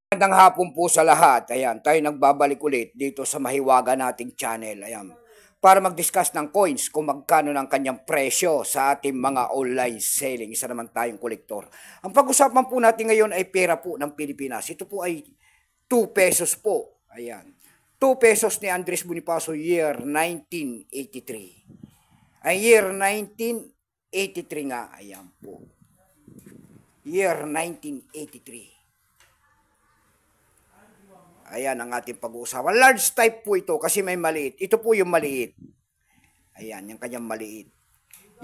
Magandang hapon po sa lahat. Ayan, tayo nagbabalik ulit dito sa mahiwaga nating channel. Ayan, para mag-discuss ng coins kung magkano ng kanyang presyo sa ating mga online selling. Isa naman tayong kolektor. Ang pag-usapan po natin ngayon ay pera po ng Pilipinas. Ito po ay 2 pesos po. Ayan, 2 pesos ni Andres Bonifacio year 1983. Ay year 1983 nga. Ayan po. Year 1983. Ayan ang ating pag-uusapan. Large type po ito kasi may maliit. Ito po yung maliit. Ayan, yung kanyang maliit.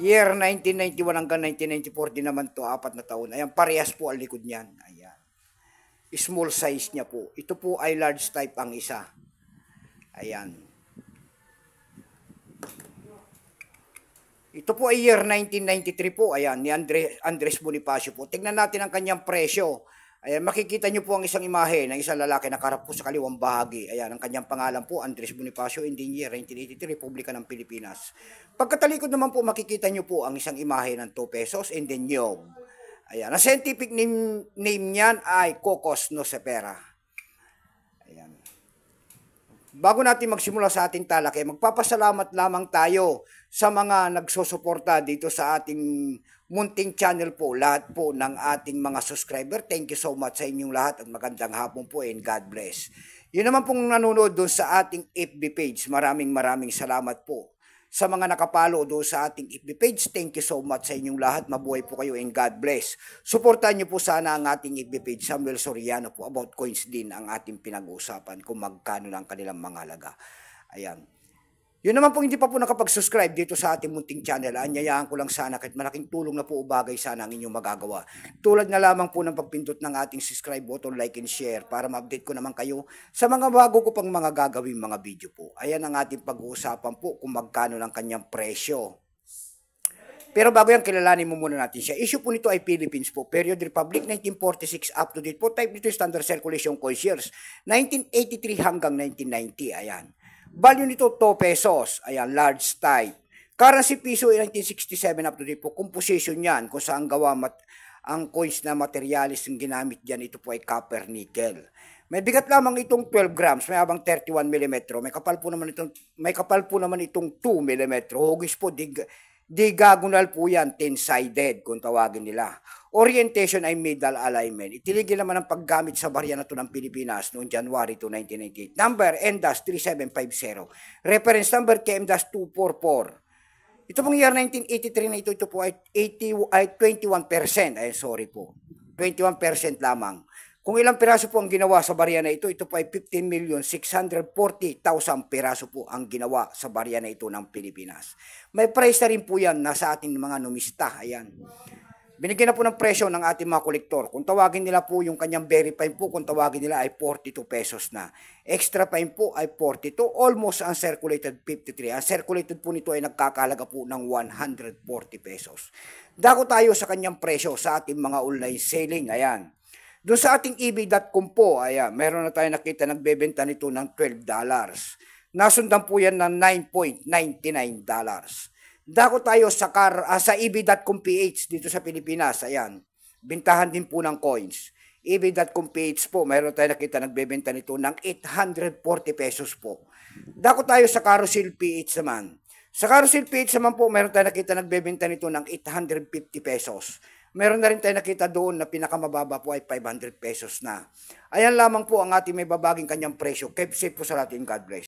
Year 1991 hanggang 1994 din naman to, 4 na taon. Ayan, parehas po ang likod niyan. Ayan. Small size niya po. Ito po ay large type ang isa. Ayan. Ito po ay year 1993 po. Ayan, ni Andres Bonifacio po. Tingnan natin ang kanyang presyo. Ayan, makikita nyo po ang isang imahe ng isang lalaki na karap po sa kaliwang bahagi. Ayan, ang kanyang pangalan po, Andres Bonifacio, in the year 1983, Republika ng Pilipinas. Pagkatalikod naman po, makikita nyo po ang isang imahe ng 2 pesos in the nyog. Ayan, ang scientific name niyan ay Cocos nocifera. Ayan. Bago natin magsimula sa ating talakay, magpapasalamat lamang tayo sa mga nagsusuporta dito sa ating munting channel po, lahat po ng ating mga subscriber. Thank you so much sa inyong lahat at magandang hapon po and God bless. Yun naman pong nanonood doon sa ating FB page, maraming salamat po. Sa mga nakapalo doon sa ating FB page, thank you so much sa inyong lahat. Mabuhay po kayo and God bless. Suportahan niyo po sana ang ating FB page, Samuel Soriano po. About coins din ang ating pinag-uusapan kung magkano ng kanilang mga halaga. Ayan. Yun naman po hindi pa po nakapag-subscribe dito sa ating munting channel. Anyayaan ko lang sana kahit malaking tulong na po o bagay sana ang inyong magagawa. Tulad na lamang po ng pagpindot ng ating subscribe button, like and share para ma-update ko naman kayo sa mga bago ko pang mga gagawing mga video po. Ayan ang ating pag-uusapan po kung magkano ng kanyang presyo. Pero bago yan, kilalanin mo muna natin siya. Issue po nito ay Philippines po. Period Republic 1946 up to date po. Type nito standard circulation coins years 1983 hanggang 1990. Ayan. Value nito 2 pesos. Ayan, large type. Currency piso 1967 up to date po. Composition yan kung saan gawa ang coins na materialis yung ginamit dyan. Ito po ay copper nickel. May bigat lamang itong 12 grams, may habang 31 mm. May kapal po naman itong 2 mm. Hugis po, diagonal po yan, 10-sided kung tawagin nila. Orientation ay middle alignment. Itiligil naman ang paggamit sa barya na ito ng Pilipinas noong January 2, 1998. Number N-3750. Reference number KM-244. Ito pong year 1983 na ito po ay 21%. Ay, sorry po. 21% lamang. Kung ilang piraso po ang ginawa sa barya na ito, ito po ay 15,640,000 piraso po ang ginawa sa barya na ito ng Pilipinas. May price na rin po yan nasa ating mga numista. Ayan. Binigyan na po ng presyo ng ating mga kolektor. Kung tawagin nila po yung kanyang very fine po, kung tawagin nila ay 42 pesos na. Extra fine po ay 42, almost uncirculated 53. Ang circulated po nito ay nagkakalaga po ng 140 pesos. Dako tayo sa kanyang presyo sa ating mga online selling. Ayan. Doon sa ating eb.com po, ayan, meron na tayo nakita nagbebenta nito ng $12. Nasundan po yan ng $9.99. Dako tayo sa eb.com PH dito sa Pilipinas. Ayan. Bintahan din po ng coins. eb.com PH po, mayroon tayo nakita nagbebenta nito ng 840 pesos po. Dako tayo sa Carousel PH naman. Sa Carousel PH naman po, mayroon tayo nakita nagbebenta nito ng 850 pesos. Meron na rin tayo nakita doon na pinakamababa po ay 500 pesos na. Ayan lamang po ang ating may babaging kanyang presyo. Keep safe po sa atin. God bless.